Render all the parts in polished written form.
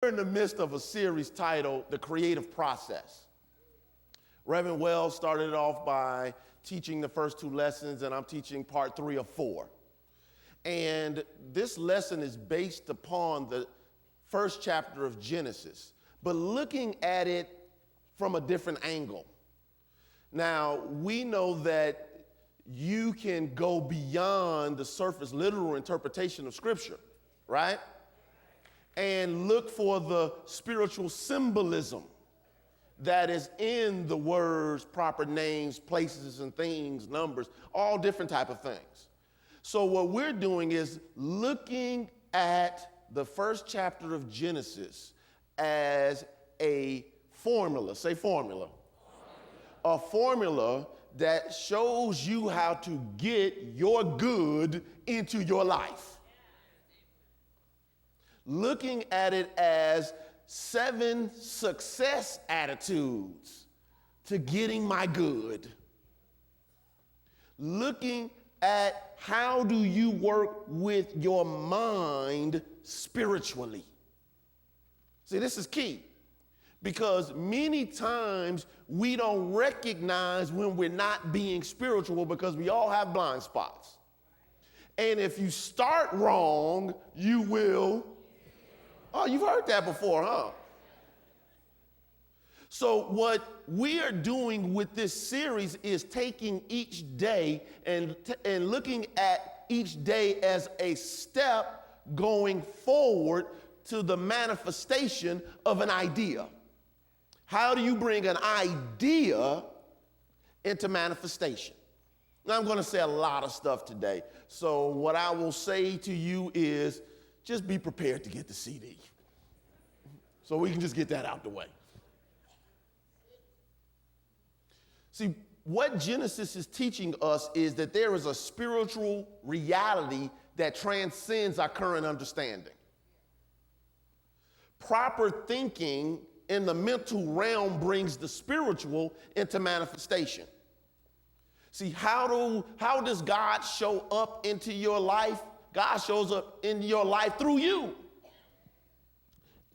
We're in the midst of a series titled The Creative Process. Reverend Wells started it off by teaching the first two lessons, and I'm teaching part 3 of 4. And this lesson is based upon the first chapter of Genesis, but looking at it from a different angle. Now, we know that you can go beyond the surface literal interpretation of Scripture, right? And look for the spiritual symbolism that is in the words, proper names, places and things, numbers, all different type of things. So what we're doing is looking at the first chapter of Genesis as a formula. Say formula. A formula that shows you how to get your good into your life. Looking at it as 7 success attitudes to getting my good. Looking at how do you work with your mind spiritually. See, this is key because many times we don't recognize when we're not being spiritual because we all have blind spots. And if you start wrong, you will. Oh, you've heard that before, huh? So what we are doing with this series is taking each day and looking at each day as a step going forward to the manifestation of an idea. How do you bring an idea into manifestation? Now, I'm going to say a lot of stuff today. So what I will say to you is just be prepared to get the CD. So we can just get that out the way. See, what Genesis is teaching us is that there is a spiritual reality that transcends our current understanding. Proper thinking in the mental realm brings the spiritual into manifestation. See, how does God show up into your life? God shows up in your life through you,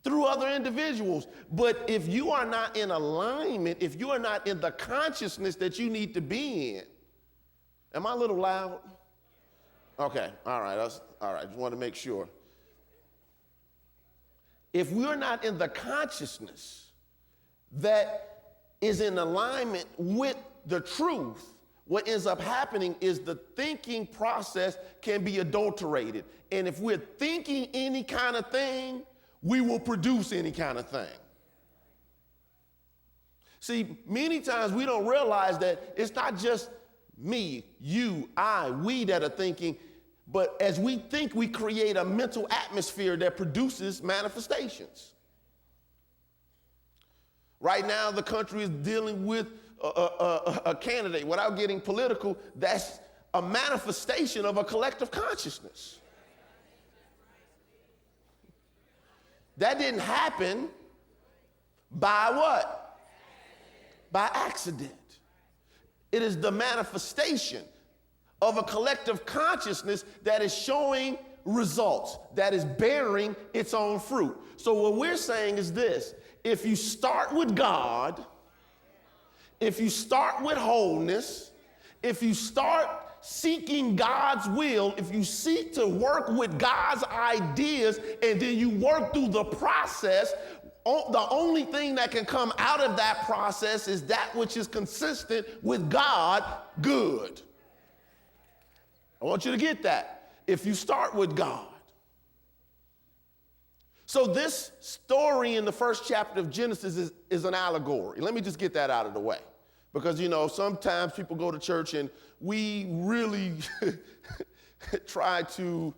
through other individuals. But if you are not in alignment, if you are not in the consciousness that you need to be in, am I a little loud? Okay, all right, just want to make sure. If we're not in the consciousness that is in alignment with the truth, what ends up happening is the thinking process can be adulterated. And if we're thinking any kind of thing, we will produce any kind of thing. See, many times we don't realize that it's not just me, you, we that are thinking, but as we think, we create a mental atmosphere that produces manifestations. Right now, the country is dealing with a candidate, without getting political, that's a manifestation of a collective consciousness. That didn't happen by what? By accident. It is the manifestation of a collective consciousness that is showing results, that is bearing its own fruit. So what we're saying is this: if you start with God, if you start with wholeness, if you start seeking God's will, if you seek to work with God's ideas, and then you work through the process, the only thing that can come out of that process is that which is consistent with God, good. I want you to get that. If you start with God. So this story in the first chapter of Genesis is an allegory. Let me just get that out of the way. Because, sometimes people go to church and we really try to,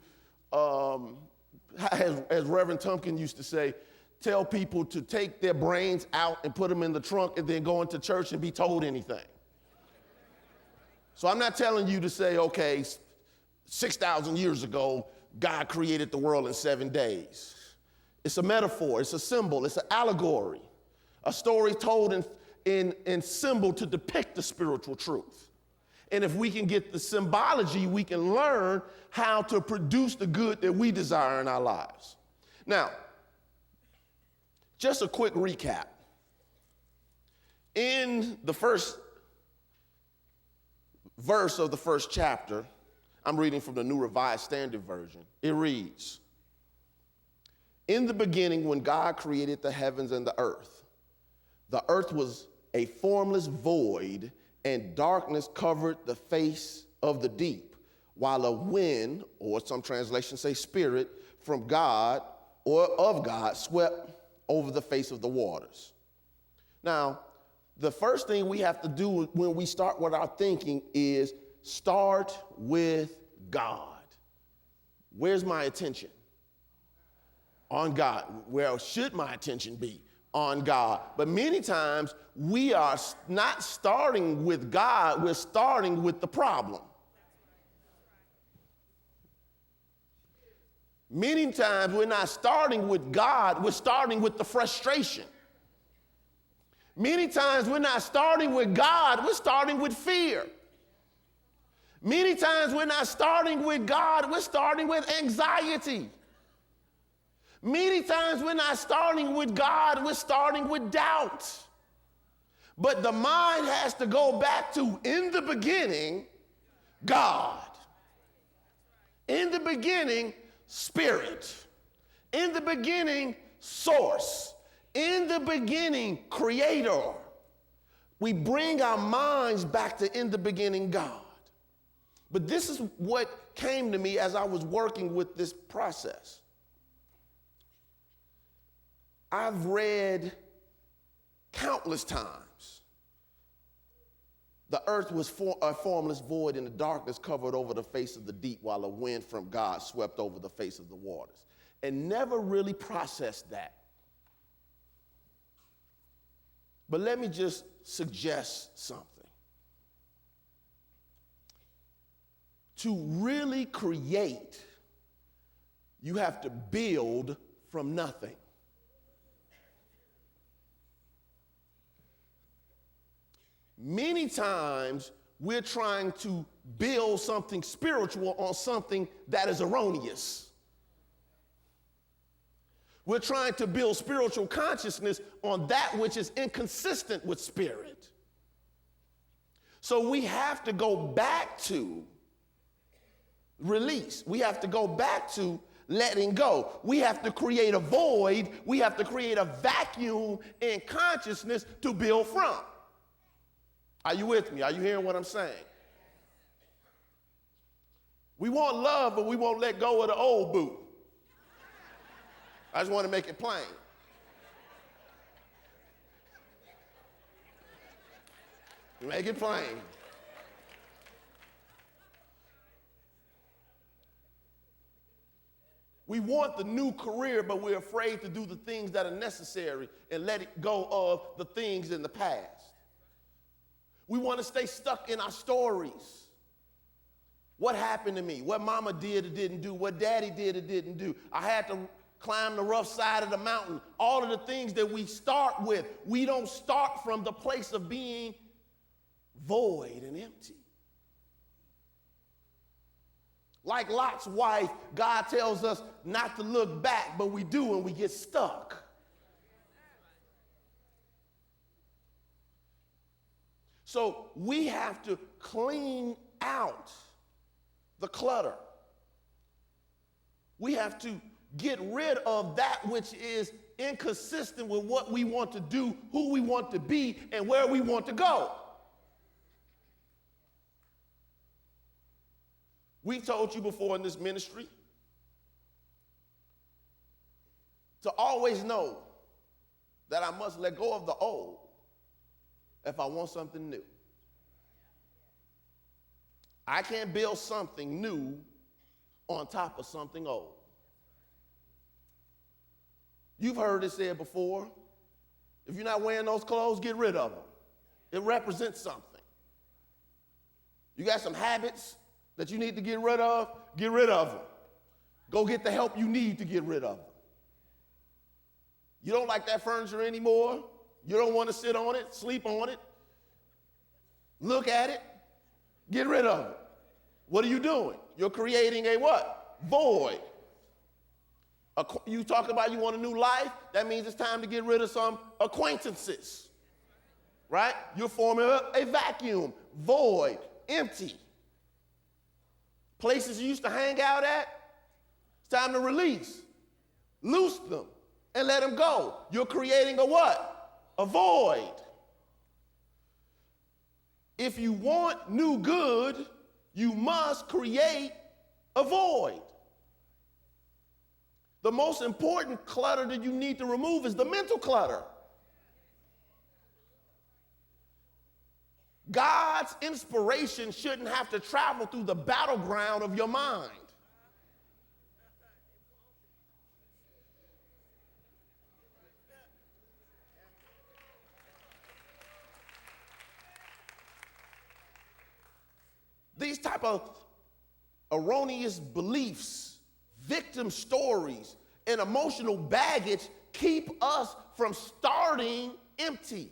as Reverend Tumpkin used to say, tell people to take their brains out and put them in the trunk and then go into church and be told anything. So I'm not telling you to say, okay, 6,000 years ago, God created the world in 7 days. It's a metaphor, it's a symbol, it's an allegory, a story told in symbol to depict the spiritual truth. And if we can get the symbology, we can learn how to produce the good that we desire in our lives. Now, Just a quick recap. In the first verse of the first chapter, I'm reading from the New Revised Standard Version. It reads, "In the beginning, when God created the heavens and the earth was a formless void, and darkness covered the face of the deep, while a wind," or some translations say spirit, "from God or of God swept over the face of the waters." Now, the first thing we have to do when we start with our thinking is start with God. Where's my attention? On God. Where should my attention be? On God. But many times we are not starting with God, we're starting with the problem. Many times we're not starting with God, we're starting with the frustration. Many times we're not starting with God, we're starting with fear. Many times we're not starting with God, we're starting with anxiety. Many times we're not starting with God, we're starting with doubt. But the mind has to go back to, in the beginning, God. In the beginning, Spirit. In the beginning, Source. In the beginning, Creator. We bring our minds back to in the beginning, God. But this is what came to me as I was working with this process. I've read countless times, the earth was a formless void, and the darkness covered over the face of the deep, while a wind from God swept over the face of the waters, and never really processed that. But let me just suggest something. To really create, you have to build from nothing. Many times we're trying to build something spiritual on something that is erroneous. We're trying to build spiritual consciousness on that which is inconsistent with spirit. So we have to go back to release. We have to go back to letting go. We have to create a void. We have to create a vacuum in consciousness to build from. Are you with me? Are you hearing what I'm saying? We want love, but we won't let go of the old boo. I just want to make it plain. Make it plain. We want the new career, but we're afraid to do the things that are necessary and let it go of the things in the past. We want to stay stuck in our stories. What happened to me? What mama did or didn't do? What daddy did or didn't do? I had to climb the rough side of the mountain. All of the things that we start with, we don't start from the place of being void and empty. Like Lot's wife, God tells us not to look back, but we do and we get stuck. So we have to clean out the clutter. We have to get rid of that which is inconsistent with what we want to do, who we want to be, and where we want to go. We've told you before in this ministry to always know that I must let go of the old if I want something new. I can't build something new on top of something old. You've heard it said before, if you're not wearing those clothes, get rid of them. It represents something. You got some habits that you need to get rid of them. Go get the help you need to get rid of them. You don't like that furniture anymore. You don't want to sit on it, sleep on it, look at it, get rid of it. What are you doing? You're creating a what? Void. You talk about you want a new life, that means it's time to get rid of some acquaintances, right? You're forming a vacuum, void, empty. Places you used to hang out at, it's time to release, loose them, and let them go. You're creating a what? A void. If you want new good, you must create a void. The most important clutter that you need to remove is the mental clutter. God's inspiration shouldn't have to travel through the battleground of your mind. These type of erroneous beliefs, victim stories, and emotional baggage keep us from starting empty.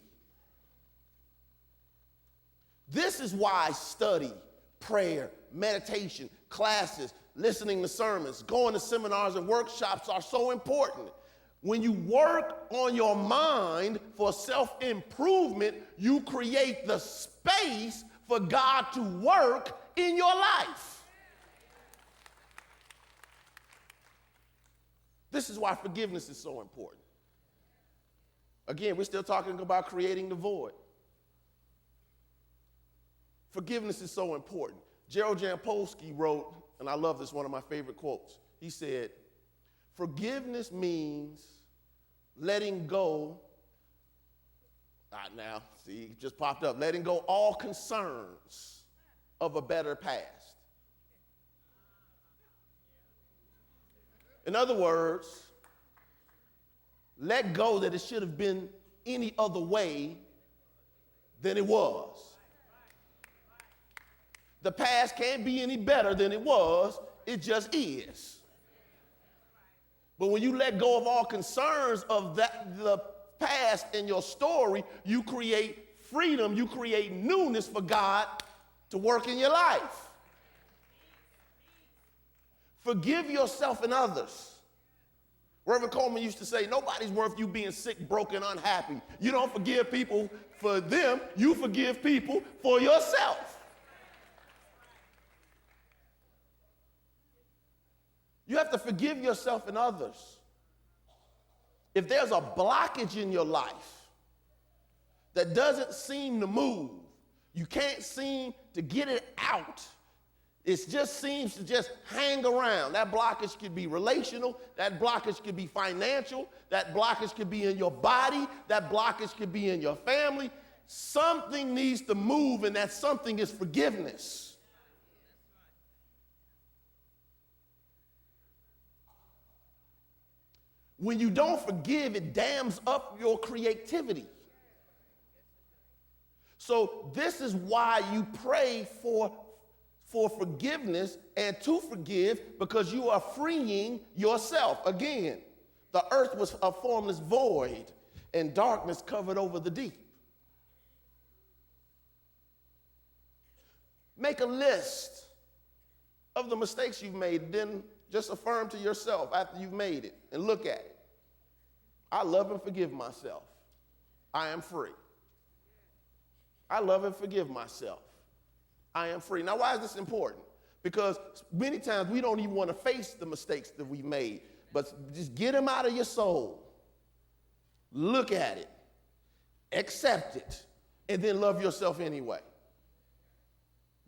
This is why study, prayer, meditation, classes, listening to sermons, going to seminars and workshops are so important. When you work on your mind for self-improvement, you create the space for God to work in your life. This is why forgiveness is so important. Again, we're still talking about creating the void. Forgiveness is so important. Gerald Jampolsky wrote, and I love this, one of my favorite quotes. He said, forgiveness means letting go. Now, see, it just popped up. Letting go all concerns of a better past. In other words, let go that it should have been any other way than it was. The past can't be any better than it was, it just is. But when you let go of all concerns of the past in your story, you create freedom, you create newness for God to work in your life. Forgive yourself and others. Reverend Coleman used to say, nobody's worth you being sick, broken, unhappy. You don't forgive people for them, you forgive people for yourself. You have to forgive yourself and others. If there's a blockage in your life that doesn't seem to move, you can't seem to get it out, it just seems to just hang around. That blockage could be relational, that blockage could be financial, that blockage could be in your body, that blockage could be in your family. Something needs to move, and that something is forgiveness. When you don't forgive, it dams up your creativity. So this is why you pray for forgiveness and to forgive, because you are freeing yourself. Again, the earth was a formless void, and darkness covered over the deep. Make a list of the mistakes you've made, then just affirm to yourself after you've made it and look at it. I love and forgive myself. I am free. I love and forgive myself. I am free. Now, why is this important? Because many times we don't even want to face the mistakes that we made, but just get them out of your soul. Look at it, accept it, and then love yourself anyway.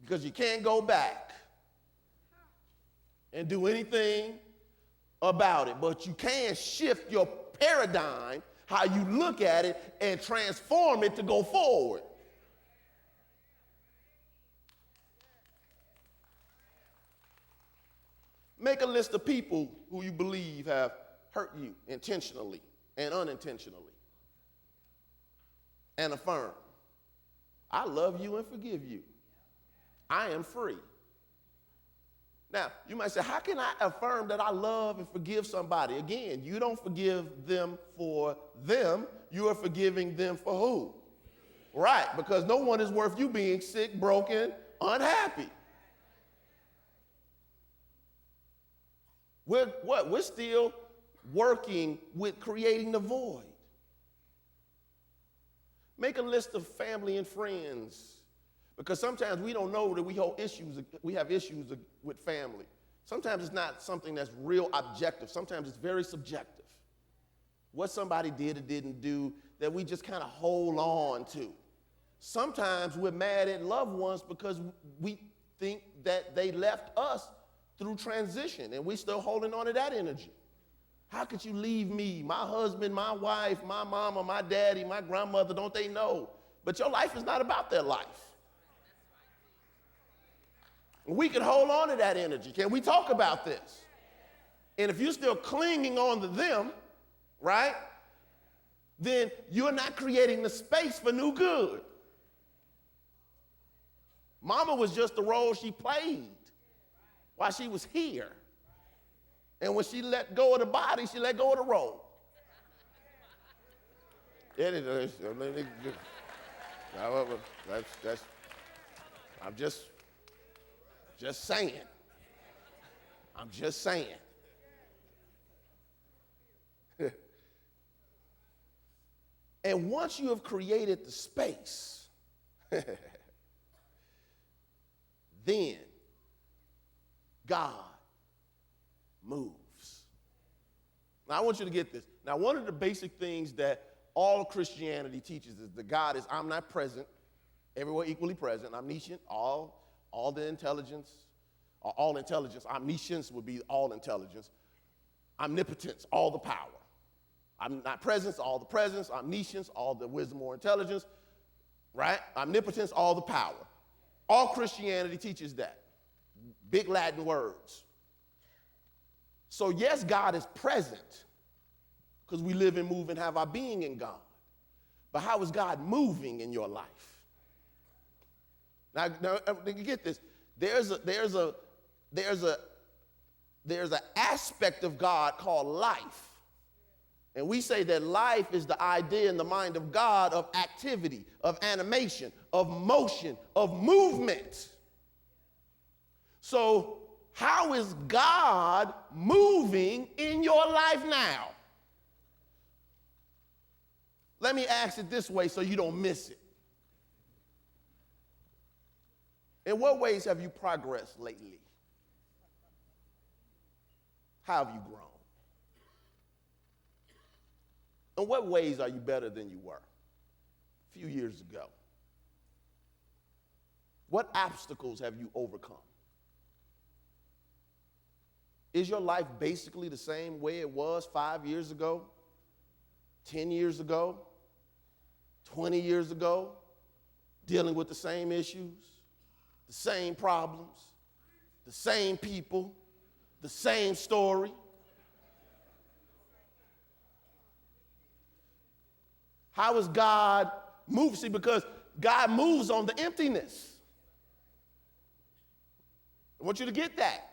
Because you can't go back and do anything about it, but you can shift your paradigm, how you look at it, and transform it to go forward. Make a list of people who you believe have hurt you intentionally and unintentionally. And affirm, I love you and forgive you. I am free. Now, you might say, how can I affirm that I love and forgive somebody? Again, you don't forgive them for them. You are forgiving them for who? Right, because no one is worth you being sick, broken, unhappy. We're still working with creating the void. Make a list of family and friends, because sometimes we don't know that we have issues with family. Sometimes it's not something that's real objective. Sometimes it's very subjective. What somebody did or didn't do that we just kind of hold on to. Sometimes we're mad at loved ones because we think that they left us through transition and we still holding on to that energy. How could you leave me, my husband, my wife, my mama, my daddy, my grandmother? Don't they know? But your life is not about their life. We can hold on to that energy. Can we talk about this? And if you're still clinging on to them, right, then you're not creating the space for new good. Mama was just the role she played while she was here. And when she let go of the body, she let go of the role. I'm just saying. I'm just saying. And once you have created the space, then God moves. Now, I want you to get this. Now, one of the basic things that all Christianity teaches is that God is omnipresent, everywhere equally present, omniscient, all the intelligence, or all intelligence. Omniscience would be all intelligence. Omnipotence, all the power. Omnipresence, all the presence. Omniscience, all the wisdom or intelligence. Right? Omnipotence, all the power. All Christianity teaches that. Big Latin words. So yes, God is present because we live and move and have our being in God. But how is God moving in your life? Now get this. There's an aspect of God called life. And we say that life is the idea in the mind of God of activity, of animation, of motion, of movement. So how is God moving in your life now? Let me ask it this way so you don't miss it. In what ways have you progressed lately? How have you grown? In what ways are you better than you were a few years ago? What obstacles have you overcome? Is your life basically the same way it was 5 years ago, 10 years ago, 20 years ago, dealing with the same issues, the same problems, the same people, the same story? How is God moving? See, because God moves on the emptiness. I want you to get that.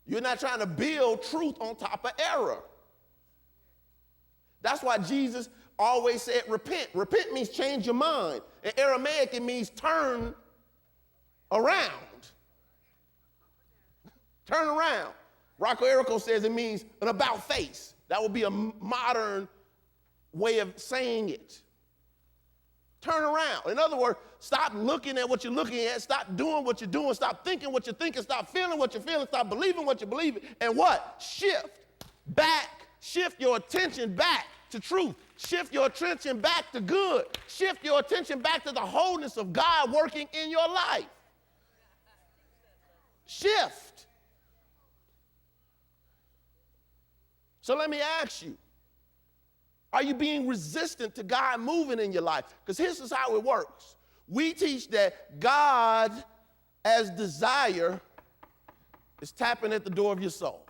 You're not trying to build truth on top of error. That's why Jesus always said repent. Repent means change your mind. In Aramaic, it means turn around. Turn around. Rocco Errico says it means an about face. That would be a modern way of saying it. Turn around. In other words, stop looking at what you're looking at. Stop doing what you're doing. Stop thinking what you're thinking. Stop feeling what you're feeling. Stop believing what you're believing. And what? Shift back. Shift your attention back to truth. Shift your attention back to good. Shift your attention back to the wholeness of God working in your life. Shift. So let me ask you, are you being resistant to God moving in your life? Because this is how it works. We teach that God, as desire, is tapping at the door of your soul.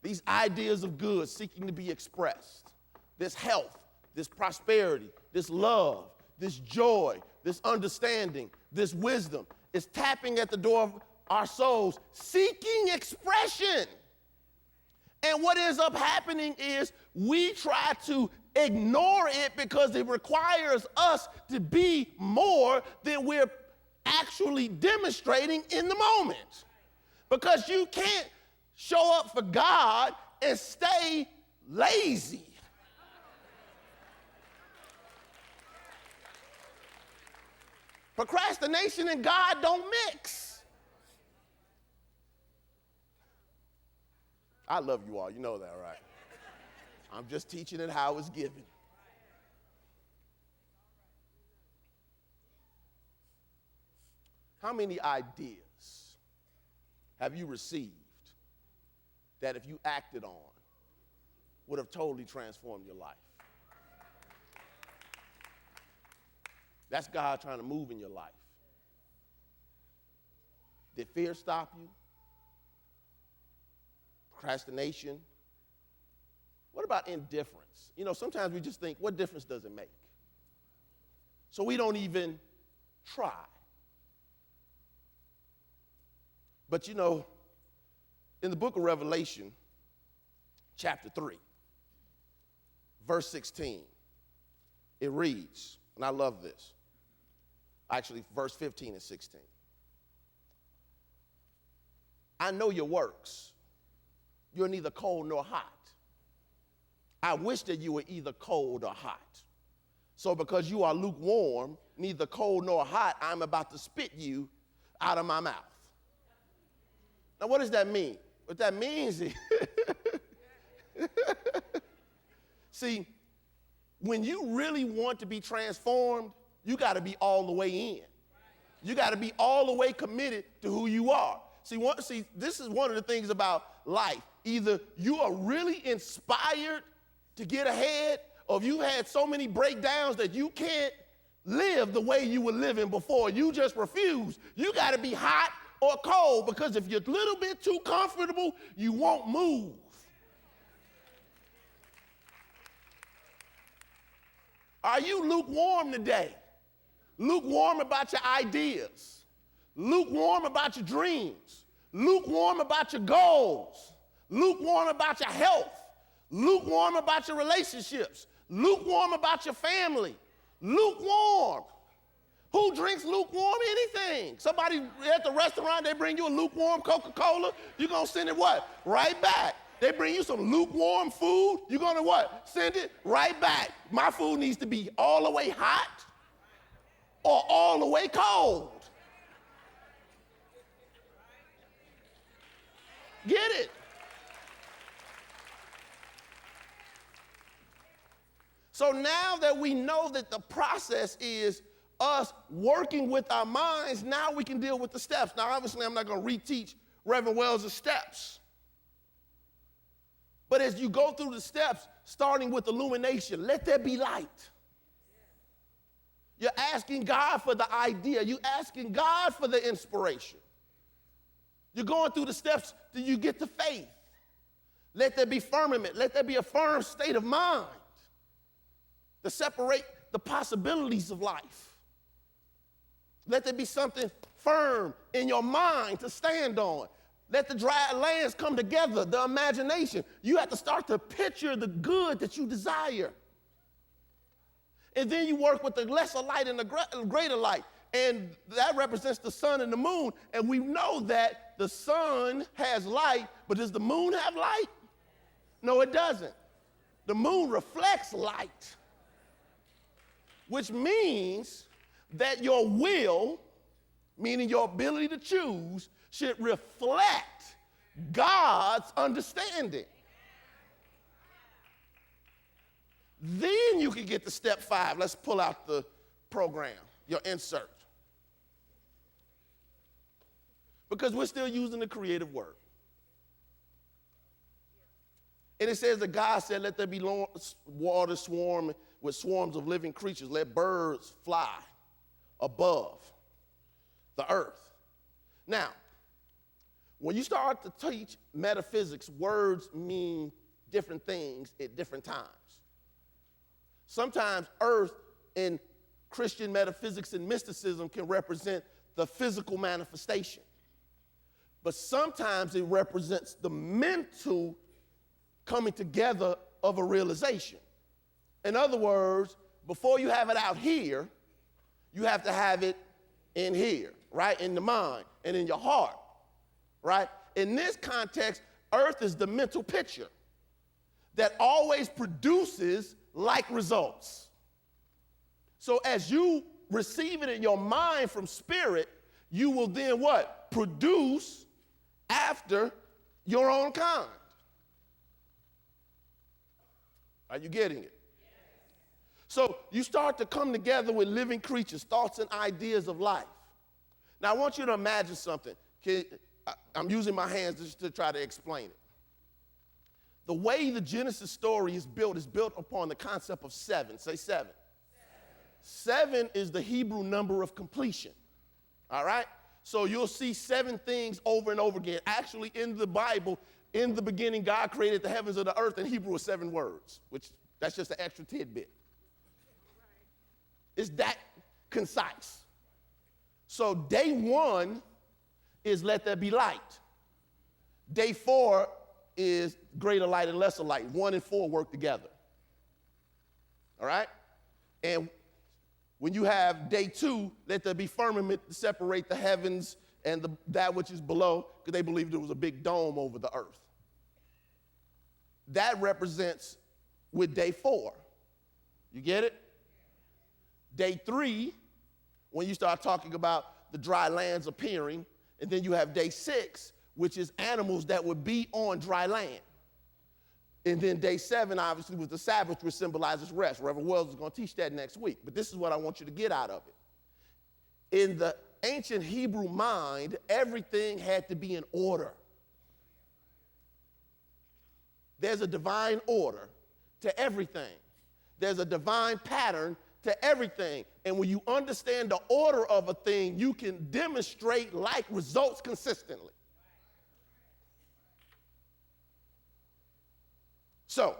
These ideas of good seeking to be expressed, this health, this prosperity, this love, this joy, this understanding, this wisdom, is tapping at the door of our souls, seeking expression. And what ends up happening is we try to ignore it because it requires us to be more than we're actually demonstrating in the moment. Because you can't show up for God and stay lazy. Procrastination and God don't mix. I love you all. You know that, right? I'm just teaching it how it's given. How many ideas have you received that if you acted on would have totally transformed your life? That's God trying to move in your life. Did fear stop you? Procrastination? What about indifference? You know, sometimes we just think, what difference does it make? So we don't even try. But you know, in the book of Revelation, chapter 3, verse 16, it reads, and I love this. Actually, verse 15 and 16. I know your works. You're neither cold nor hot. I wish that you were either cold or hot. So because you are lukewarm, neither cold nor hot, I'm about to spit you out of my mouth. Now, what does that mean? What that means is, see, when you really want to be transformed, you got to be all the way in. You got to be all the way committed to who you are. See, this is one of the things about life. Either you are really inspired to get ahead, or if you had so many breakdowns that you can't live the way you were living before, you just refuse. You got to be hot or cold, because if you're a little bit too comfortable, you won't move. Are you lukewarm today? Lukewarm about your ideas, lukewarm about your dreams, lukewarm about your goals, lukewarm about your health, lukewarm about your relationships, lukewarm about your family, lukewarm. Who drinks lukewarm anything? Somebody at the restaurant, they bring you a lukewarm Coca-Cola, you're going to send it what? Right back. They bring you some lukewarm food, you're going to what? Send it right back. My food needs to be all the way hot or all the way cold. Get it? So now that we know that the process is us working with our minds, now we can deal with the steps. Now, obviously, I'm not going to reteach Reverend Wells' steps. But as you go through the steps, starting with illumination, let there be light. You're asking God for the idea. You're asking God for the inspiration. You're going through the steps till you get to faith. Let there be firmament. Let there be a firm state of mind to separate the possibilities of life. Let there be something firm in your mind to stand on. Let the dry lands come together, the imagination. You have to start to picture the good that you desire. And then you work with the lesser light and the greater light. And that represents the sun and the moon. And we know that the sun has light, but does the moon have light? No, it doesn't. The moon reflects light, which means that your will, meaning your ability to choose, should reflect God's understanding. Then you can get to step 5. Let's pull out the program, your insert. Because we're still using the creative word. And it says that God said, let there be water swarm with swarms of living creatures. Let birds fly above the earth. Now, when you start to teach metaphysics, words mean different things at different times. Sometimes earth in Christian metaphysics and mysticism can represent the physical manifestation. But sometimes it represents the mental coming together of a realization. In other words, before you have it out here, you have to have it in here, right? In the mind and in your heart, right? In this context, Earth is the mental picture that always produces like results. So as you receive it in your mind from spirit, you will then what? Produce after your own kind. Are you getting it? So you start to come together with living creatures, thoughts and ideas of life. Now I want you to imagine something. I'm using my hands just to try to explain it. The way the Genesis story is built upon the concept of 7. Say 7. 7 is the Hebrew number of completion. All right? So you'll see 7 things over and over again. Actually, in the Bible, in the beginning, God created the heavens and the earth. In Hebrew is 7 words, which that's just an extra tidbit. It's that concise. So day 1 is let there be light. Day 4 is greater light and lesser light. 1 and 4 work together. All right? And when you have day 2, let there be firmament to separate the heavens and that which is below, because they believed there was a big dome over the earth. That represents with day 4. You get it? Day 3, when you start talking about the dry lands appearing, and then you have day 6, which is animals that would be on dry land. And then day 7, obviously, was the Sabbath, which symbolizes rest. Reverend Wells is going to teach that next week. But this is what I want you to get out of it. In the ancient Hebrew mind, everything had to be in order. There's a divine order to everything. There's a divine pattern to everything. And when you understand the order of a thing, you can demonstrate like results consistently. So,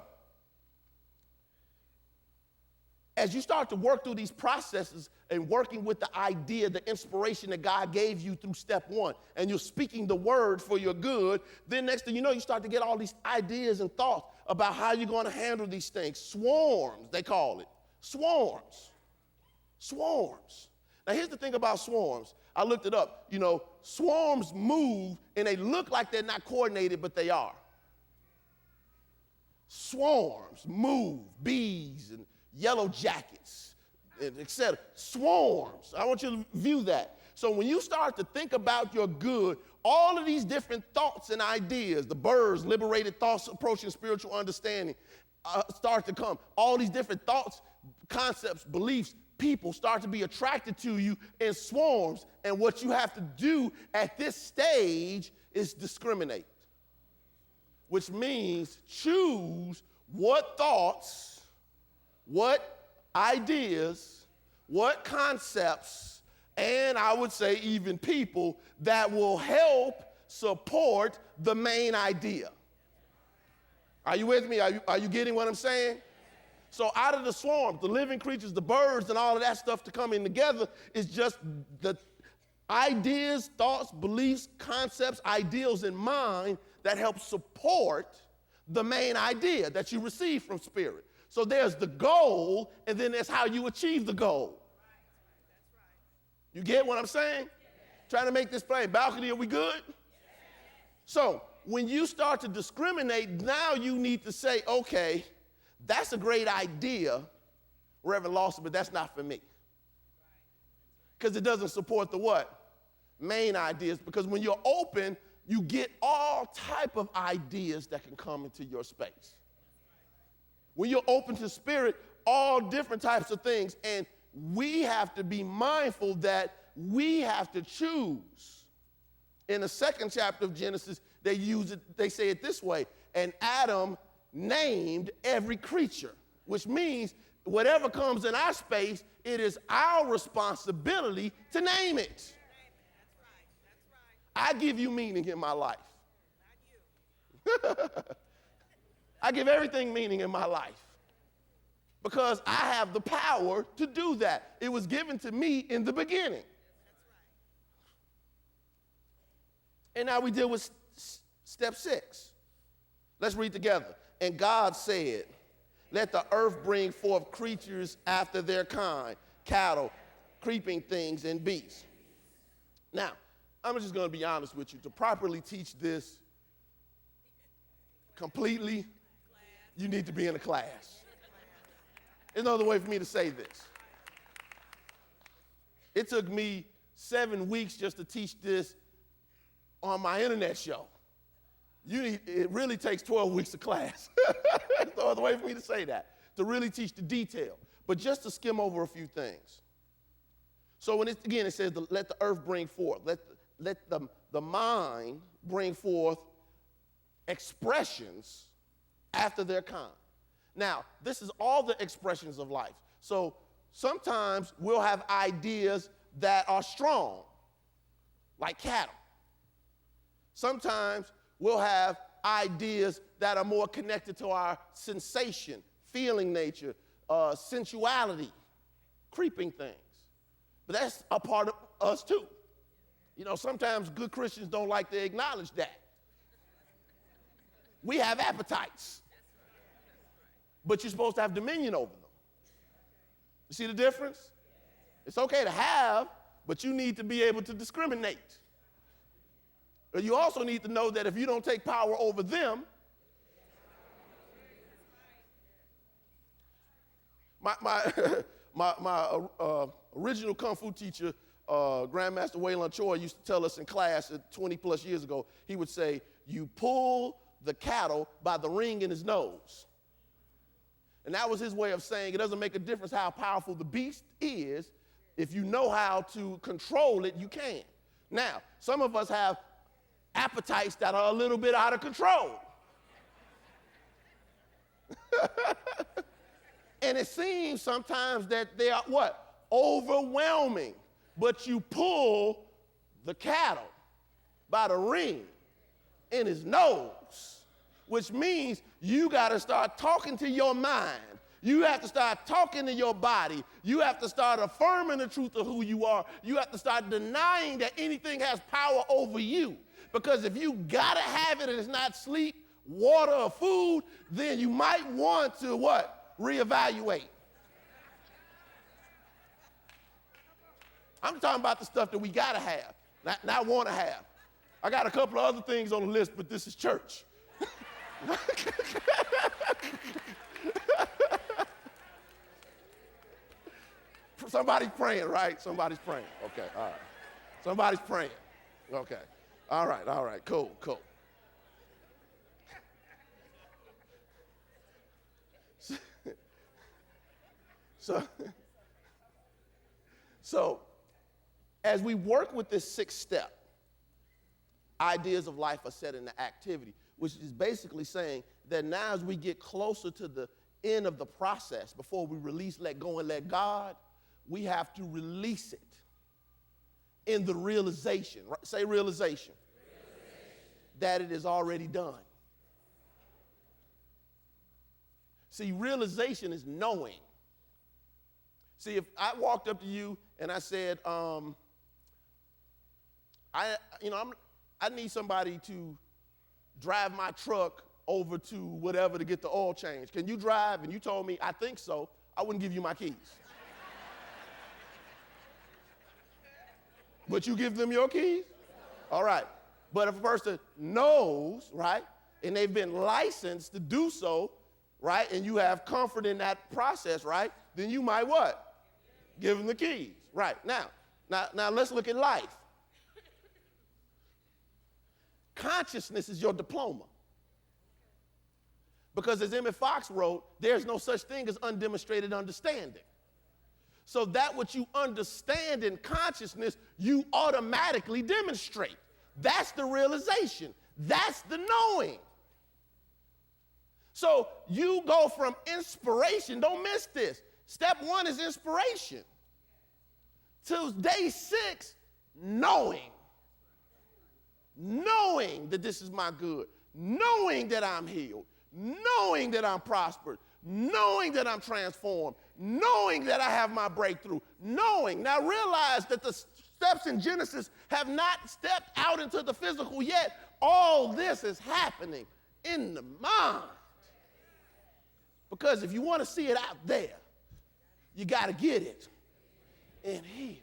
as you start to work through these processes and working with the idea, the inspiration that God gave you through step 1, and you're speaking the word for your good, then next thing you know, you start to get all these ideas and thoughts about how you're going to handle these things. Swarms, they call it. Swarms. Swarms. Now, here's the thing about swarms. I looked it up. You know, swarms move, and they look like they're not coordinated, but they are. Swarms move, bees and yellow jackets, etc. Swarms. I want you to view that. So when you start to think about your good, all of these different thoughts and ideas, the birds, liberated thoughts approaching spiritual understanding, start to come. All these different thoughts, concepts, beliefs, people start to be attracted to you in swarms. And what you have to do at this stage is discriminate, which means choose what thoughts, what ideas, what concepts, and I would say even people that will help support the main idea. Are you with me? Are you getting what I'm saying? So out of the swarm, the living creatures, the birds, and all of that stuff to come in together is just the ideas, thoughts, beliefs, concepts, ideals in mind that help support the main idea that you receive from spirit. So there's the goal, and then there's how you achieve the goal. You get what I'm saying? Trying to make this plain. Balcony, are we good? So when you start to discriminate, now you need to say, okay, that's a great idea, Reverend Lawson, but that's not for me. Because it doesn't support the what? Main ideas. Because when you're open, you get all type of ideas that can come into your space. When you're open to spirit, all different types of things. And we have to be mindful that we have to choose. In the 2nd chapter of Genesis, they say it this way, and Adam named every creature, which means whatever comes in our space, it is our responsibility to name it. That's right. I give you meaning in my life. Not you. I give everything meaning in my life because I have the power to do that. It was given to me in the beginning. And now we deal with step 6. Let's read together. And God said, let the earth bring forth creatures after their kind, cattle, creeping things, and beasts. Now, I'm just going to be honest with you. To properly teach this, completely, you need to be in a class. There's another way for me to say this. It took me 7 weeks just to teach this on my internet show. It really takes 12 weeks of class. There's no other way for me to say that, to really teach the detail. But just to skim over a few things. So when it says, let the earth bring forth. Let the mind bring forth expressions after their kind. Now, this is all the expressions of life. So sometimes we'll have ideas that are strong, like cattle. Sometimes we'll have ideas that are more connected to our sensation, feeling nature, sensuality, creeping things. But that's a part of us too. You know, sometimes good Christians don't like to acknowledge that. We have appetites, but you're supposed to have dominion over them. You see the difference? It's okay to have, but you need to be able to discriminate. But you also need to know that if you don't take power over them, my original Kung Fu teacher, Grandmaster Gaylon McDowell, used to tell us in class 20 plus years ago, he would say, you pull the cattle by the ring in his nose. And that was his way of saying it doesn't make a difference how powerful the beast is. If you know how to control it, you can. Now, some of us have appetites that are a little bit out of control. And it seems sometimes that they are what? Overwhelming. But you pull the cattle by the ring in his nose, which means you got to start talking to your mind. You have to start talking to your body. You have to start affirming the truth of who you are. You have to start denying that anything has power over you. Because if you got to have it and it's not sleep, water, or food, then you might want to what? Reevaluate. I'm talking about the stuff that we got to have, not want to have. I got a couple of other things on the list, but this is church. Somebody's praying, right? Somebody's praying. Okay, all right. Somebody's praying. Okay. All right, cool. So, as we work with this sixth step, ideas of life are set into activity, which is basically saying that now as we get closer to the end of the process, before we release, let go, and let God, we have to release it in the realization, right? Say realization, that it is already done. See, realization is knowing. See, if I walked up to you and I said, I need somebody to drive my truck over to whatever to get the oil change. Can you drive? And you told me, I think so. I wouldn't give you my keys. But you give them your keys? All right. But if a person knows, right, and they've been licensed to do so, right, and you have comfort in that process, right, then you might what? Give them the keys. Right. Now let's look at life. Consciousness is your diploma. Because as Emmett Fox wrote, there's no such thing as undemonstrated understanding. So that what you understand in consciousness, you automatically demonstrate. That's the realization. That's the knowing. So you go from inspiration, don't miss this. Step 1 is inspiration. To day 6, knowing. Knowing that this is my good. Knowing that I'm healed. Knowing that I'm prospered. Knowing that I'm transformed. Knowing that I have my breakthrough. Knowing. Now realize that the steps in Genesis have not stepped out into the physical yet. All this is happening in the mind. Because if you want to see it out there, you got to get it in here.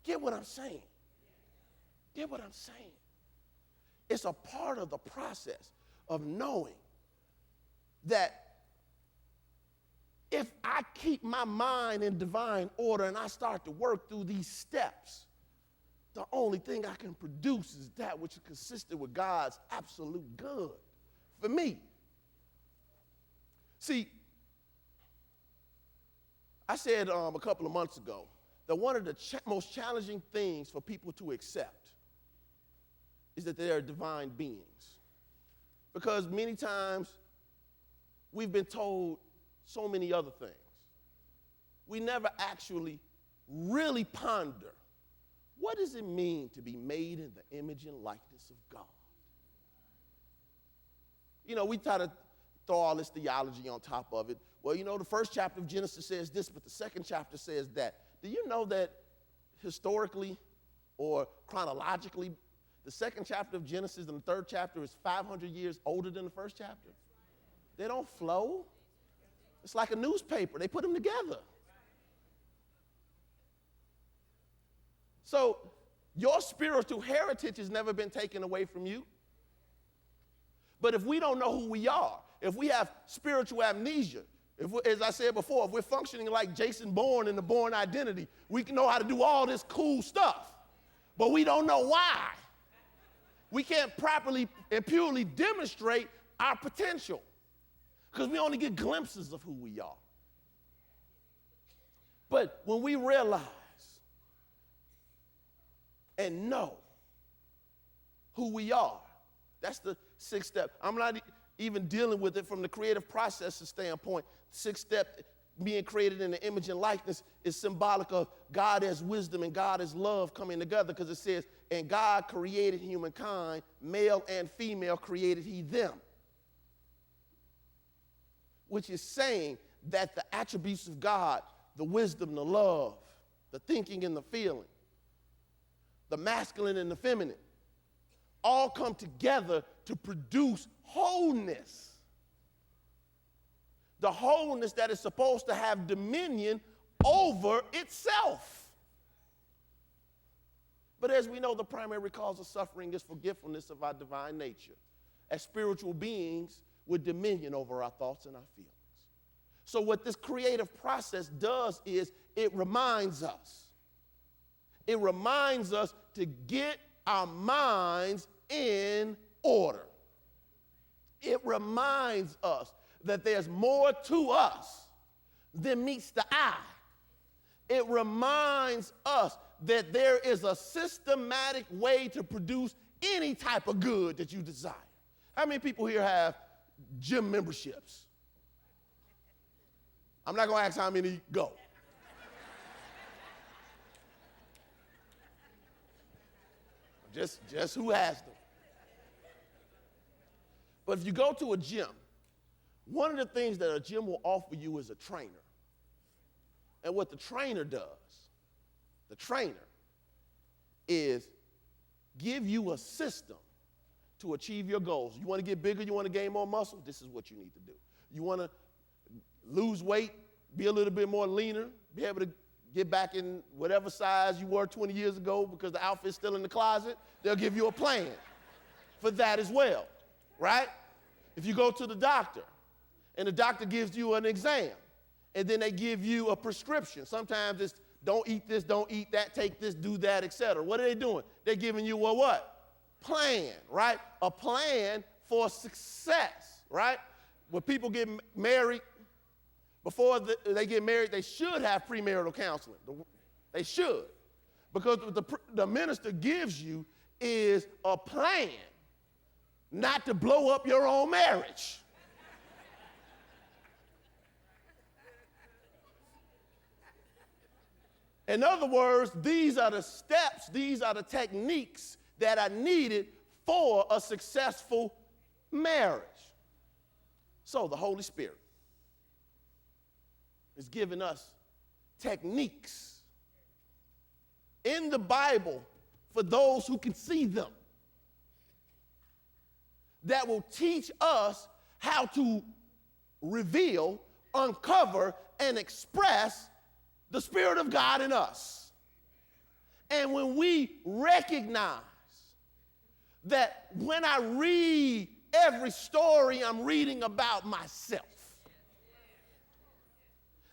Get what I'm saying? Get what I'm saying? It's a part of the process of knowing that if I keep my mind in divine order and I start to work through these steps, the only thing I can produce is that which is consistent with God's absolute good for me. See, I said a couple of months ago that one of the most challenging things for people to accept is that they are divine beings. Because many times we've been told so many other things. We never actually really ponder, what does it mean to be made in the image and likeness of God? You know, we try to throw all this theology on top of it. Well, you know, the first chapter of Genesis says this, but the second chapter says that. Do you know that historically or chronologically, the second chapter of Genesis and the third chapter is 500 years older than the first chapter? They don't flow. It's like a newspaper. They put them together. So your spiritual heritage has never been taken away from you. But if we don't know who we are, if we have spiritual amnesia, as I said before, if we're functioning like Jason Bourne in the Bourne Identity, we can know how to do all this cool stuff, but we don't know why. We can't properly and purely demonstrate our potential because we only get glimpses of who we are. But when we realize and know who we are, that's the sixth step. I'm not even dealing with it from the creative process standpoint. Sixth step, being created in the image and likeness, is symbolic of God as wisdom and God as love coming together, because it says, and God created humankind, male and female created he them. Which is saying that the attributes of God, the wisdom, the love, the thinking and the feeling, the masculine and the feminine, all come together to produce wholeness. The wholeness that is supposed to have dominion over itself. But as we know, the primary cause of suffering is forgetfulness of our divine nature as spiritual beings with dominion over our thoughts and our feelings. So what this creative process does is it reminds us. It reminds us to get our minds in order. It reminds us that there's more to us than meets the eye. It reminds us that there is a systematic way to produce any type of good that you desire. How many people here have gym memberships? I'm not going to ask how many go. Just who has them. But if you go to a gym, one of the things that a gym will offer you is a trainer. And what the trainer does, the trainer, is give you a system to achieve your goals. You want to get bigger, you want to gain more muscle, this is what you need to do. You want to lose weight, be a little bit more leaner, be able to get back in whatever size you were 20 years ago because the outfit's still in the closet, they'll give you a plan for that as well, right? If you go to the doctor and the doctor gives you an exam and then they give you a prescription, sometimes it's don't eat this, don't eat that, take this, do that, etc. What are they doing? They're giving you a what? Plan, right? A plan for success, right? When people get married, before they get married, they should have premarital counseling. They should. Because what the minister gives you is a plan not to blow up your own marriage. In other words, these are the steps, these are the techniques that are needed for a successful marriage. So the Holy Spirit is giving us techniques in the Bible for those who can see them that will teach us how to reveal, uncover, and express the Spirit of God in us. And when we recognize that when I read every story, I'm reading about myself.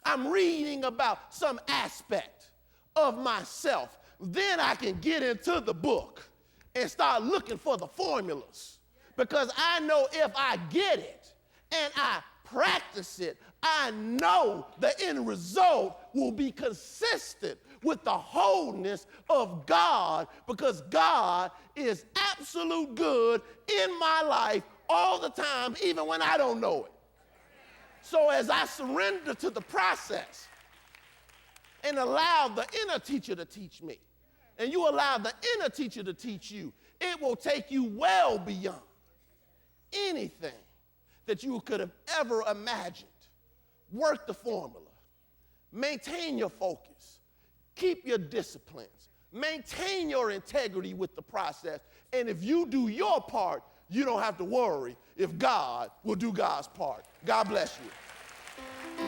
I'm reading about some aspect of myself. Then I can get into the book and start looking for the formulas. Because I know if I get it and I practice it, I know the end result will be consistent with the wholeness of God, because God is absolute good in my life all the time, even when I don't know it. So as I surrender to the process and allow the inner teacher to teach me, and you allow the inner teacher to teach you, it will take you well beyond anything that you could have ever imagined. Work the formula. Maintain your focus. Keep your disciplines. Maintain your integrity with the process. And if you do your part, you don't have to worry if God will do God's part. God bless you.